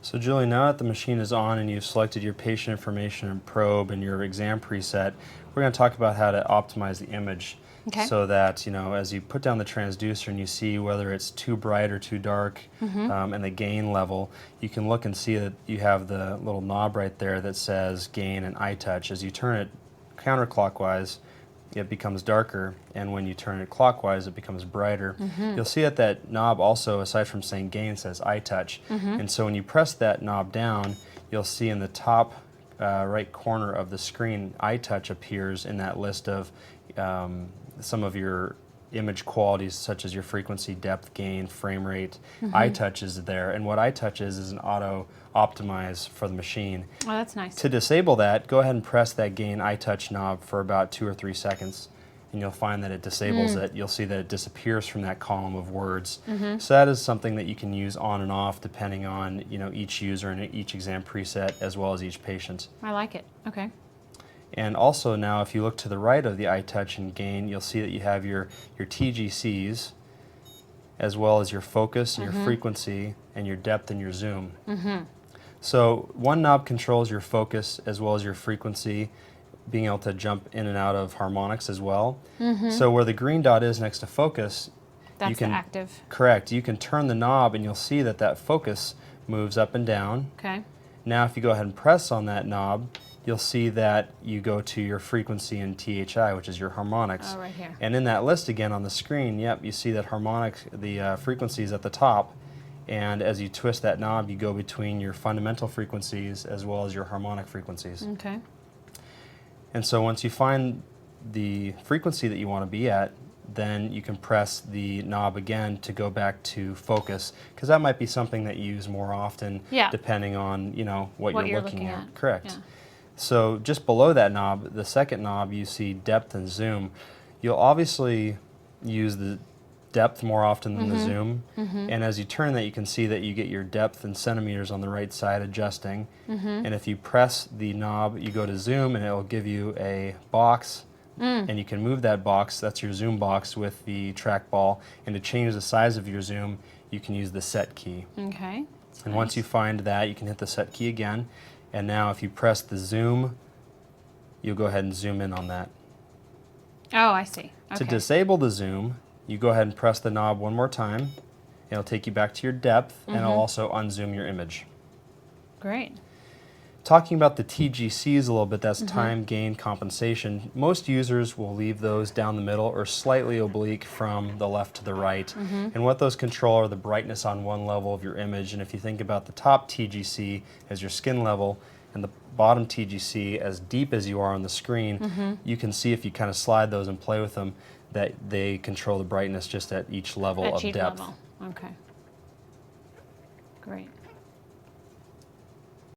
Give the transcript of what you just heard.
So Julie, now that the machine is on and you've selected your patient information and probe and your exam preset, we're going to talk about how to optimize the image. Okay. So that, as you put down the transducer and you see whether it's too bright or too dark, and the gain level, you can look and see that you have the little knob right there that says gain and eye touch. As you turn it counterclockwise, it becomes darker, and when you turn it clockwise, it becomes brighter. You'll see that knob also, aside from saying gain, says eye touch. And so when you press that knob down, you'll see in the top right corner of the screen, eye touch appears in that list of some of your image qualities, such as your frequency, depth, gain, frame rate. Eye touch is there, and what eye touch is an auto optimize for the machine. Oh, that's nice. To disable that, go ahead and press that gain eye touch knob for about 2 or 3 seconds, and you'll find that it disables it. You'll see that it disappears from that column of words. So that is something that you can use on and off depending on each user and each exam preset as well as each patient. I like it. Okay. And also now, if you look to the right of the eye touch and gain, you'll see that you have your TGCs, as well as your focus and your frequency and your depth and your zoom. So one knob controls your focus as well as your frequency, being able to jump in and out of harmonics as well. So where the green dot is next to focus, That's you can, the active. Correct. You can turn the knob and you'll see that focus moves up and down. Okay. Now if you go ahead and press on that knob, you'll see that you go to your frequency and THI, which is your harmonics. Oh, right here. And in that list again on the screen, you see that harmonics, the frequency is at the top, and as you twist that knob, you go between your fundamental frequencies as well as your harmonic frequencies. Okay. And so once you find the frequency that you want to be at, then you can press the knob again to go back to focus, because that might be something that you use more often depending on what you're looking at. Correct. Yeah. So just below that knob, the second knob, you see depth and zoom. You'll obviously use the depth more often than the zoom. And as you turn that, you can see that you get your depth in centimeters on the right side adjusting. And if you press the knob, you go to zoom and it will give you a box. And you can move that box, that's your zoom box, with the trackball. And to change the size of your zoom, you can use the set key. Okay. And once you find that, you can hit the set key again. And now if you press the zoom, you'll go ahead and zoom in on that. Oh, I see. Okay. To disable the zoom, you go ahead and press the knob one more time. It'll take you back to your depth, and it'll also unzoom your image. Great. Talking about the TGCs a little bit, that's time gain compensation. Most users will leave those down the middle or slightly oblique from the left to the right. And what those control are the brightness on one level of your image. And if you think about the top TGC as your skin level and the bottom TGC as deep as you are on the screen, you can see if you kind of slide those and play with them that they control the brightness just at each level of depth. Okay. Great.